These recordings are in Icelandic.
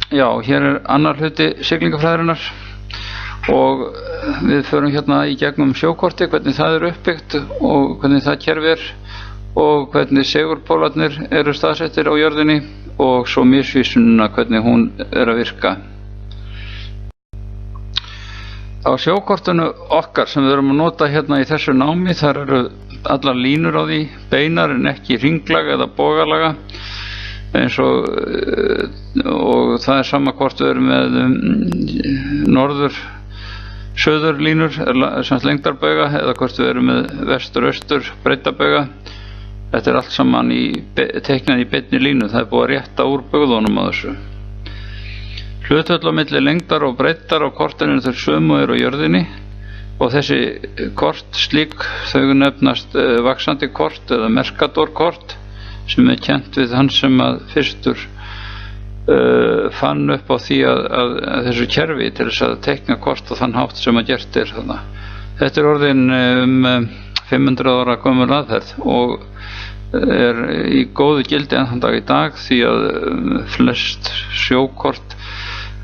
Já, hér annar hluti siglingafræðarinnar og við förum hérna í gegnum sjókorti, hvernig það uppbyggt og hvernig það kerfi og hvernig segulpólarnir eru staðsettir á jörðinni og svo misvísunina, hvernig hún að virka. Á sjókortinu okkar sem við erum að nota hérna í þessu námi, þar eru allar línur á því, beinar en ekki hringlaga eða bogalaga, eins og það sama hvort við erum með norður-söður línur, sem lengdarbauga, eða hvort við erum með vestur-austur breiddabauga. Þetta allt saman teiknað í beinni línu, það búið að rétta úr bugðunum á þessu. Hlutföll á milli lengdar og breiddar á kortinu þau sömu á jörðinni og þessi kort slík, þau nefnast vaxandi kort eða Mercator-kort, sem kennt við hann sem fyrstur fann upp á því að þessu kerfi til þess að teikna kort á þann hátt sem gert þarna. Þetta orðin 500 ára gömul aðferð og í góðu gildi enn þann dag í dag, því að flest sjókort,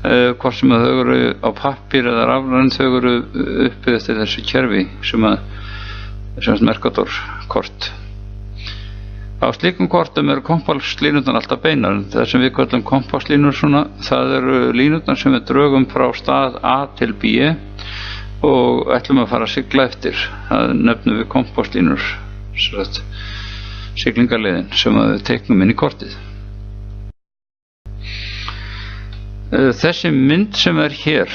hvort sem þau eru á pappír eða rafræn, þau eru uppið eftir þessu kerfi sem Mercator-kort. Á slíkum kortum eru kompásslínurnar alltaf beinar. Það sem við köllum kompásslínur það eru línurnar sem við drögum frá stað A til B og ætlum að fara að sigla eftir. Það nefnum við kompásslínur, siglingarleiðin sem við teiknum inn í kortið. Þessi mynd sem hér,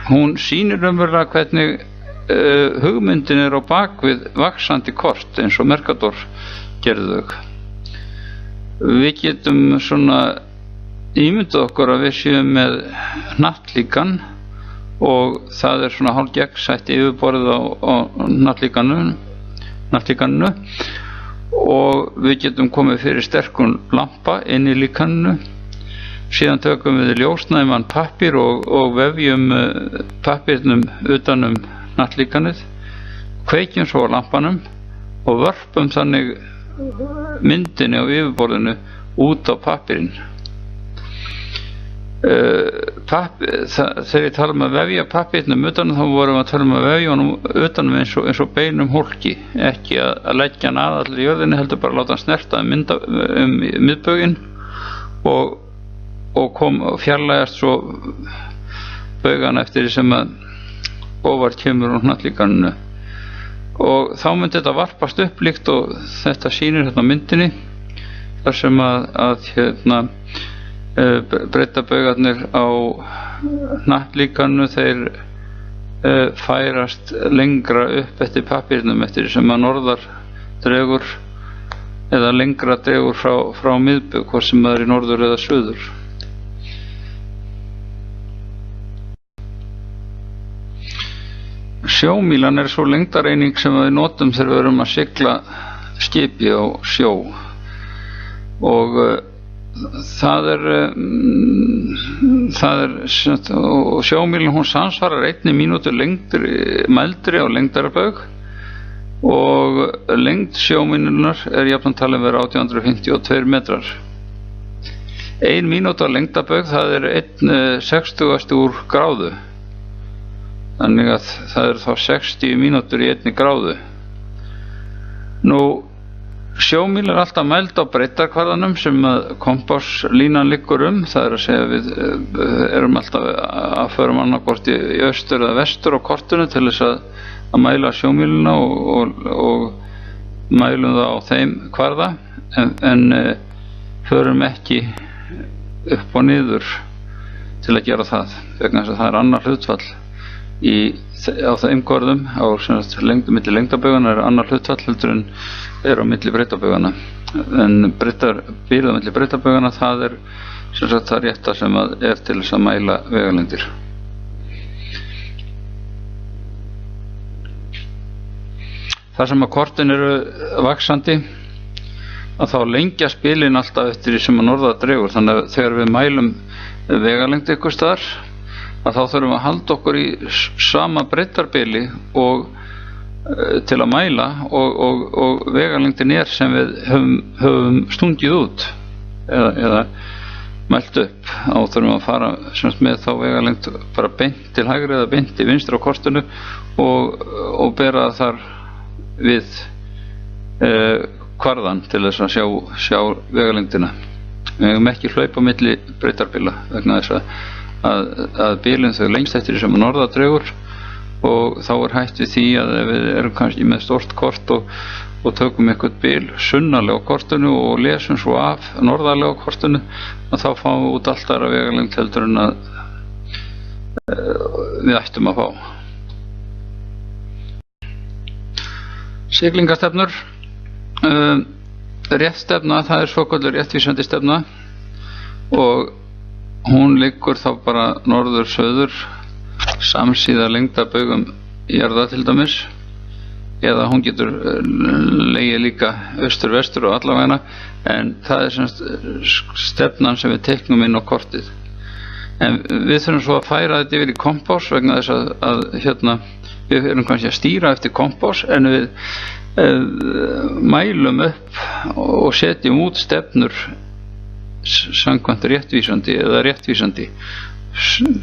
hún sýnir raunverulega hvernig hugmyndin á bakvið vaxandi kort eins og Mercator gerðu þau. Við getum ímyndað okkur að við séum með hnattlíkan og það hálf gegnsætt yfirborðið á hnattlíkaninu og við getum komið fyrir sterkum lampa inn í líkaninu. Síðan tökum við ljósnæman pappír og vefjum pappírnum utan hnattlíkanið, kveikjum svo á lampanum og vörpum þannig myndinni á yfirborðinu út á pappírinn. Þegar ég tala að vefja pappírnum utanum, þá vorum við að tala að vefja honum utanum eins og beinum hólki, ekki að leggja hann allir í jörðinni, heldur bara að láta hann snerta miðbauginn og fjarlægast svo baugan eftir því sem ofar kemur úr hnattlíkaninu. Og þá myndi þetta varpast upp líkt og þetta sýnir myndinni, þar sem breiddabaugarnir á hnattlíkanu þeir færast lengra upp eftir pappírnum eftir því sem norðar dregur eða lengra dregur frá miðbaug, hvort sem það í norður eða suður. Sjómílan svo lengdareining sem við notum þegar við erum að sigla skipi á sjó og sjómílan hún samsvarar 1 mínútu mældri á lengdarbaug og lengd sjómílunar jafnan talin vera 1852 metrar. 1 mínúta lengdarbaug það 1/60 úr gráðu. Þannig að það þá 60 mínútur í 1 gráðu. Nú, sjómíl alltaf mæld á breiddarkvarðanum sem kompásslínan liggur það að segja við erum alltaf að förum annarkvort í austur eða vestur á kortinu til þess að mæla sjómíluna og mælum það á þeim kvarða en förum ekki upp og niður til að gera það vegna þess að það annar hlutfall á þeim kvarðum á milli lengdabaugana annar hlutfall heldur en á milli breiddabauganna en bilið á milli breiddabauganna það það rétta sem til þess að mæla vegalengdir. Þar sem kortin eru vaxandi að þá lengjast bilin alltaf eftir því sem norðar dregur, þannig að þegar við mælum vegalengd ykkur staðar að þá þurfum að halda okkur í sama breiddarbili og til að mæla og vegalengdin sem við höfum stungið út eða mælt upp. Þá þurfum að fara með þá vegalengd bara beint til hægri eða beint til vinstri á kortinu og bera þar við kvarðan til þess að sjá vegalengdina. Við höfum ekki hlaupa milli breytarbíla vegna þess að bílinn þau lengst eftir sem norða dregur, og þá hætt við því að ef við erum kannski með stórt kort og tökum eitthvað bíl sunnarlega á kortinu og lesum svo af norðarlega á kortinu, að þá fáum við út allt aðra vegalengd heldur en að við ættum að fá. Siglingastefnur. Réttstefna, það svokölluð réttvísandi stefna, og hún liggur þá bara norður-söður samsíða lengdarbaugum jarða til dæmis, eða hún getur legið líka austur-vestur og allavegna, en það semst stefnan sem við teiknum inn á kortið. En við þurfum svo að færa þetta yfir í kompás vegna þess að við erum kannski að stýra eftir kompás, en við mælum upp og setjum út stefnur samkvæmt réttvísandi eða réttvísandi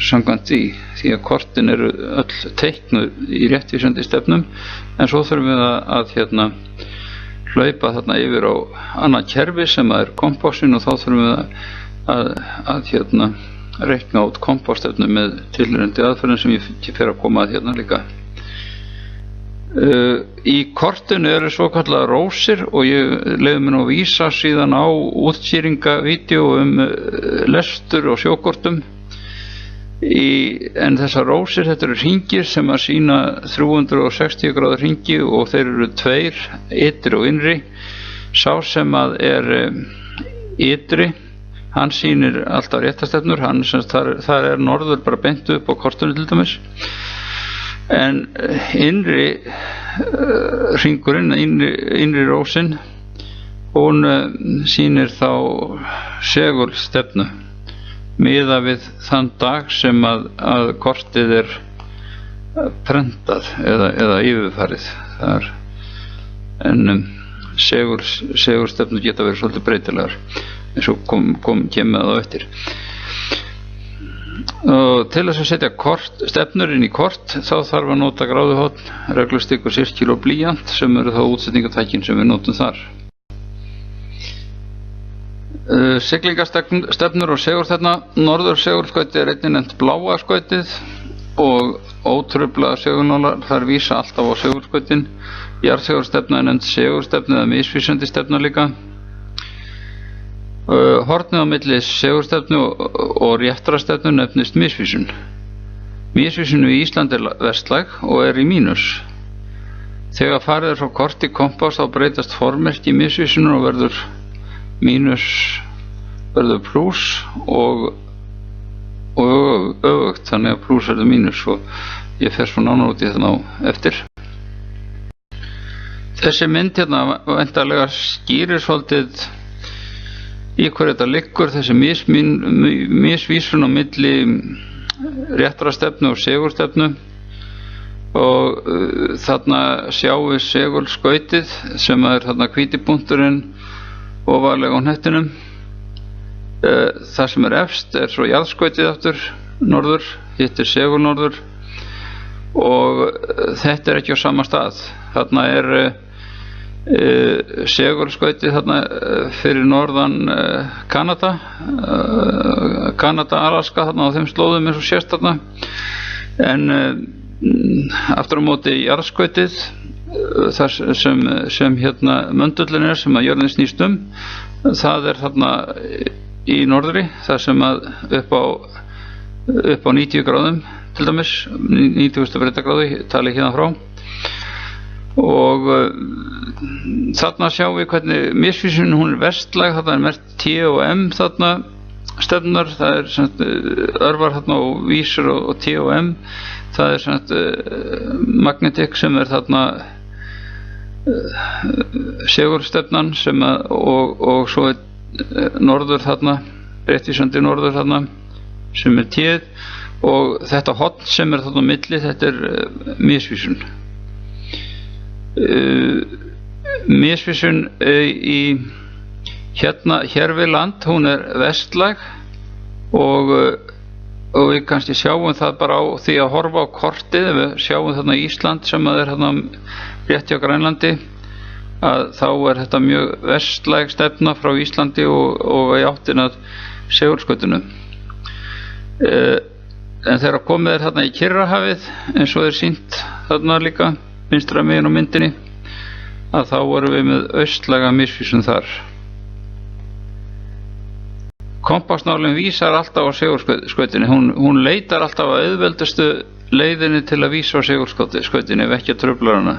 samkvæmt því að kortin eru öll teiknuð í réttvísandi stefnum, en svo þurfum við að hlaupa þarna yfir á annað kerfi sem er kompásin, og þá þurfum við að reikna út kompásstefnu með tilheyrandi aðferðum sem ég fer að koma að líka. Í kortinu eru svokallaðar rósir, og ég leyfi mér nú að vísa síðan á útskýringavídeó lestur og sjókortum. En þessar rósir, þetta eru hringir sem að sýna 360 gráður hringi, og þeir eru tveir, ytri og innri. Sá sem að er ytri, hann sýnir alltaf réttastefnur, þar er norður bara beint upp á kortinu til dæmis. En innri hringurinn, innri rósin, hún sýnir þá segulstefnu miðað við þann dag sem að kortið er prentað eða yfirfarið þar. En segulstefnu geta verið svolítið breytilegar, eins og kemur það á eftir. Og til þess að setja stefnur inn í kort þá þarf að nota gráðuhorn, reglustykk og sirkil og blýant, sem eru þá útsetningatækin sem við notum þar. Siglingastefnur og segulstefna. Norðursegulskautið er einnig nefnt bláa skautið, og ótruflaðar segulnálar þar vísa alltaf á segulskautin. Jarðsegulstefna er nefnt segulstefna eða misvísandi stefna líka. Hornið á milli segulstefnu og réttarastefnu nefnist misvísun. Misvísun í Íslandi er vestlæg og er í mínus. Þegar farið er frá korti kompás þá breytast formerki misvísunar og verður mínus verður plús og öfugt, þannig að plús verður mínus, og ég fer svo nánar út í þetta á eftir. Þessi mynd væntanlega skýrir svolítið í hverju þetta liggur, þessi misvísun á milli réttarastefnu og segulstefnu, og þarna sjáum við segulskautið sem er þarna hvíti punkturinn ofarlega á hnettinum. Það sem er efst er svo jarðskautið aftur norður, hitt er segulnorður, og þetta er ekki á sama stað. Þarna er segulskautið þarna fyrir norðan Kanada, Alaska, þarna á þeim slóðum eins og sést þarna, en aftur á móti jarðskautið, þar sem möndullin er, sem að jörðin snýst það er þarna í norðri, þar sem að upp á 90 gráðum til dæmis, 90. breiddargráðu talið hérna frá, og þarna sjáum við hvernig misvísun, hún er vestlæg, þarna er merkt T og M þarna stefnunar, það er örvar þarna og vísur og T og M, það er magnetic sem er þarna segulstefnan sem og svo er norður þarna, réttvísandi norður þarna sem er T, og þetta horn sem er þarna á milli, þetta er misvísun. Misvísun hér við land, hún er vestlæg, og við kannski sjáum það bara á því að horfa á kortið. Við sjáum þarna Ísland sem að þarna rétt hjá Grænlandi, að þá þetta mjög vestlæg stefna frá Íslandi og í áttina að Sigurskautinu. En þegar komið þarna í Kyrrahafið, eins og sýnt þarna líka vinstra megin á myndinni, að þá vorum við með austlæga misvísun þar. Kompassnálinn vísar alltaf á Sigurskautinni. Hún leitar alltaf að auðveldustu leiðinni til að vísa á Sigurskautinni ef ekki að trufla hana.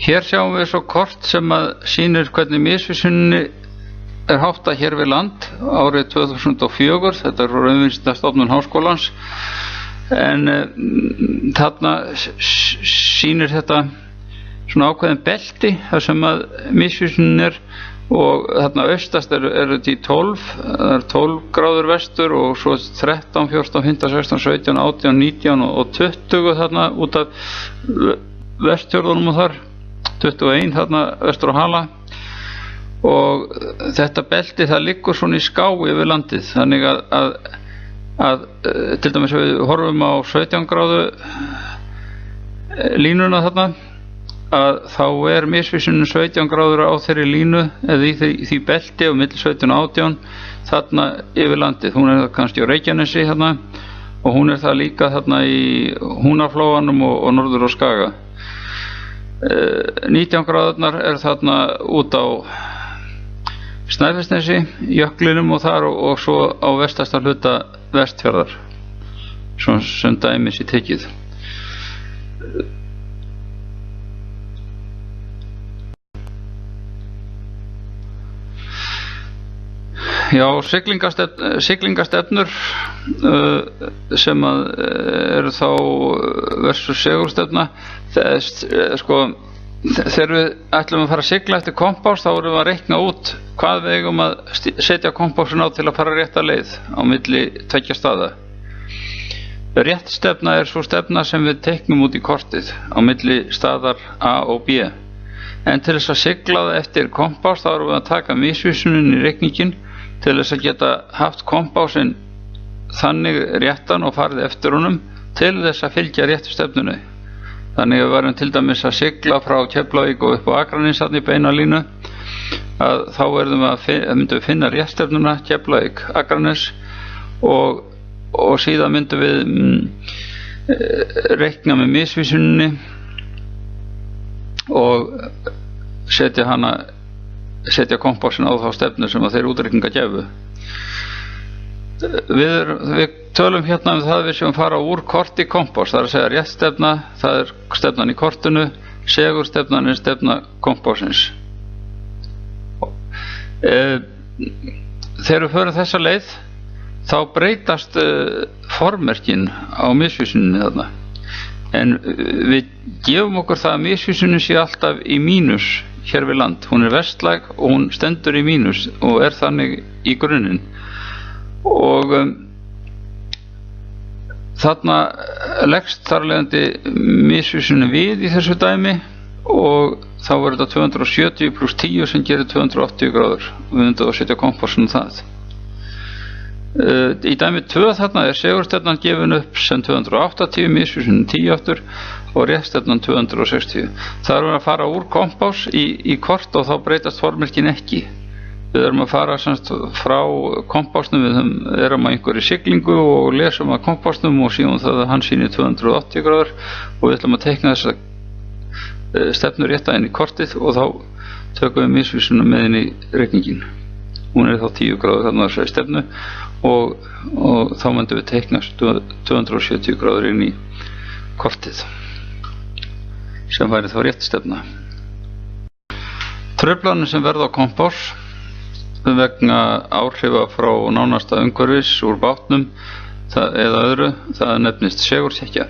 Hér sjáum við svo kort sem að sýnir hvernig misvísuninni háttað hér við land árið 2004. Þetta er frá Raunvísindastofnun Háskólans, en þarna sýnir þetta svona ákveðin belti þar sem að misvísunin og þarna austast eru þetta í 12, það 12 gráður vestur og svo 13, 14, 15, 16, 17, 18, 19 og 20 þarna út af vestfjörðunum og þar 21 þarna vestur á Hala, og þetta belti það liggur svona í skái yfir landið, þannig að til dæmis við horfum á 17 gráðu línuna þarna, að þá misvísunin 17 gráður á þeirri línu eða í því belti á milli 17 og 18 þarna yfir landið. Hún það kannski á Reykjanesi þarna, og hún það líka þarna í Húnaflóanum og norður á Skaga. 19 gráðurnar þarna út á Snæfellsnesi, jöklinum og þar, og svo á vestasta hluta Vestfjarðar, sem dæmis í tekið. Já, siglingastefnur sem að eru þá versus segulstefna. Sko, þegar við ætlum að fara að sigla eftir kompás, þá erum við að reikna út hvað við eigum að setja kompásin á til að fara rétta leið á milli tveggja staða. Rétt stefna svo stefna sem við teiknum út í kortið á milli staðar A og B. En til þess að sigla það eftir kompás, þá erum við að taka misvísunin í reikningin til þess að geta haft kompásinn þannig réttan og farið eftir honum til þess að fylgja réttu stefnunni. Þannig að við varum til dæmis að sigla frá Keflavík og upp á Akranes í beina línu, að þá myndum við finna réttstefnuna Keflavík, Akranes, og síðan myndum við reikna með misvísuninni og setja kompásinn á þá stefnu sem að þeir útreikninga gefu. Við tölum hérna það við sem fara úr korti kompás, það að segja rétt stefna, það stefnan í kortinu, segurstefnan stefna kompásins. Þegar við förum þessa leið, þá breytast formerkin á misvísuninni þarna. En við gefum okkur það að misvísunin sé alltaf í mínus hér við land. Hún vestlæg og hún stendur í mínus og þannig í grunninn. Og þarna leggst þarlegandi misvísunin við í þessu dæmi, og þá verður þetta 270 pluss 10 sem gerir 280 gráður. Við myndum að setja kompásinn það. Í dæmi 2 þarna segurstefnan gefin upp sem 280, misvísunin 10 aftur og réttstefnan 260. Það erum við að fara úr kompás í kort og þá breytast formerkin ekki. Við erum að fara frá kompásnum, við erum að einhverju siglingu og lesum að kompásnum og síðan það að hann sýnir 280 gráður, og við ætlum að teikna þessa stefnu rétta inn í kortið og þá tökum við misvísunum með inn í reikningin. Hún þá 10 gráður þarna þessari stefnu, og þá myndum við teikna 270 gráður inn í kortið sem væri þá rétt stefna. Truflanir sem verða á kompás vegna áhrifa frá nánasta umhverfis úr bátnum eða öðru, það nefnist segurþekja.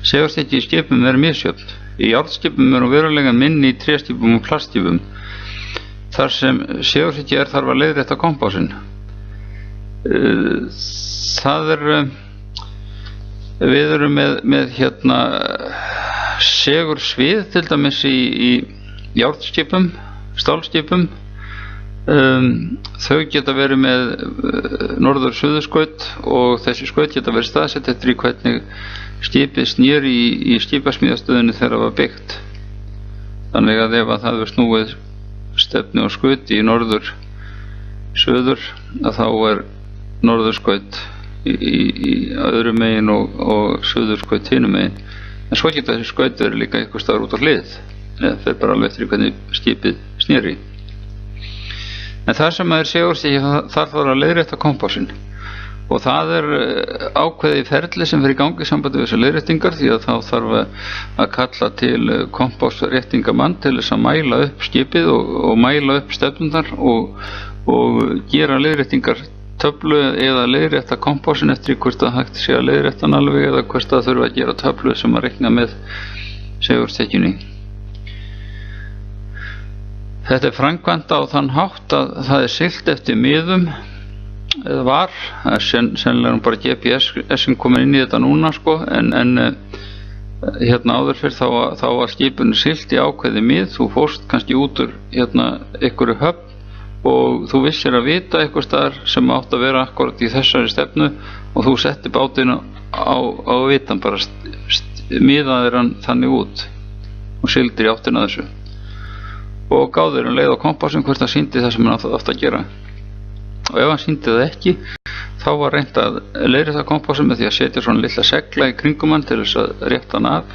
Segurþekja í skipum misjöfn. Í járnskipum verulega minni í tréskipum og plastskipum. Þar sem segurþekja þarf að leiðrétta kompásinn. Við erum með segursvið til dæmis í járnskipum stálskipum. Þau geta verið með norður-suðurskaut og þessi skaut geta verið staðsett eftir í hvernig skipið snýr í skipasmíðastöðinni þegar það var byggt. Þannig að ef að það er snúið stefnu og skaut í norður-suður, að þá er norðurskaut í öðru megin og suðurskaut hinum megin. En svo geta þessi skaut verið líka eitthvað staðar út á hlið. Það fer bara alveg eftir í hvernig skipið snýr í. En það sem maður segur sig þarf að leiðrétta kompásinn, og það er ákveðið ferli sem fer í gangi í sambandi við þessar leiðréttingar, því að þá þarf að kalla til kompásréttingamann til þess að mæla upp skipið og mæla upp stefnundar og gera leiðréttingar töflu eða leiðrétta kompásinn eftir hvort að hægt sé að leiðrétta hann alveg eða hvort að þurfa að gera töflu sem að reikna með segulstekjunni. Þetta er framkvæmt á þann hátt að það er siglt eftir miðum, eða var, sennilega bara GPS sem komin inn í þetta núna sko, en hérna áður fyrr þá var skipinu siglt í ákveði mið, þú fórst kannski út úr hérna einhverju höfn og þú vissir að vita eitthvað staðar sem átt að vera akkurat í þessari stefnu og þú setti bátinn á vitan, bara miðaðir hann þannig út og sigldir í áttina þessu. Og gáður leið á kompásinn hvort hann sýndi það sem hann átti að gera. Og ef hann sýndi það ekki, þá var reynt að leiðrétta kompásinn með því að setja svona litla segla í kringum hann til þess að rétta hann af.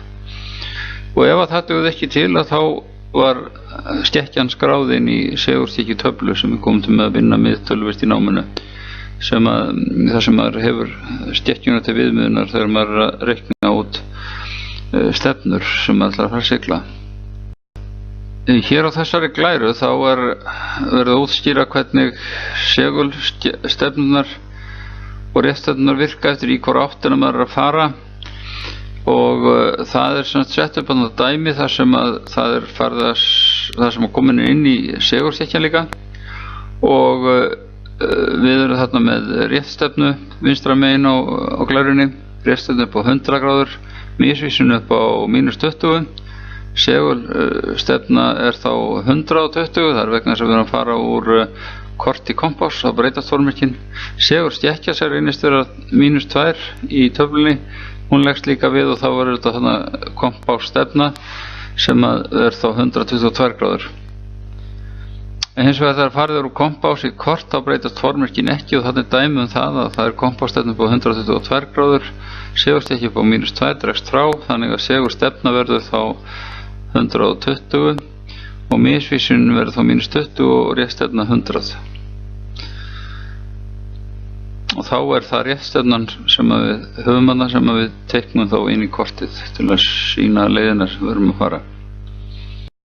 Og ef það dugði ekki til, að þá var skekkjan skráð inn í segulstekjutöflu sem við komum til með að vinna með töluvert í náminu, þar sem maður hefur skekkjuna til viðmiðunar þegar maður er að reikna út stefnur sem maður ætlar að fara að sigla. Hér á þessari glæru þá verið að útskýra hvernig segulstefnunar og réttstefnunar virka eftir í hvora áttina maður er að fara, og það er sett upp á dæmi þar sem að það er það sem er komin inn í segulstekjan líka, og við erum þarna með réttstefnu vinstra megin á glærunni, réttstefnu upp á 100 gráður, misvísun upp á -20. Segulstefna er þá 120, það er vegna þess að við erum að fara úr korti kompás, þá breytast formyrkin. Segulskekkja sem reynist vera -2 í töflunni, hún leggst líka við og þá verður þetta þarna kompásstefna sem er þá 122 gráður. En hins vegar þegar farið úr kompás í kort þá breytast formyrkin ekki, og þannig dæmi um það er kompásstefna upp á 122 gráður, segulskekkja upp á -2 dregst frá, þannig að segulstefna verður þá 120 og misvísun verður þá -20 og réttstefna 100. Og þá er það réttstefnan sem við höfum hana sem við teiknum þá inn í kortið til að sýna leiðina sem við erum að fara.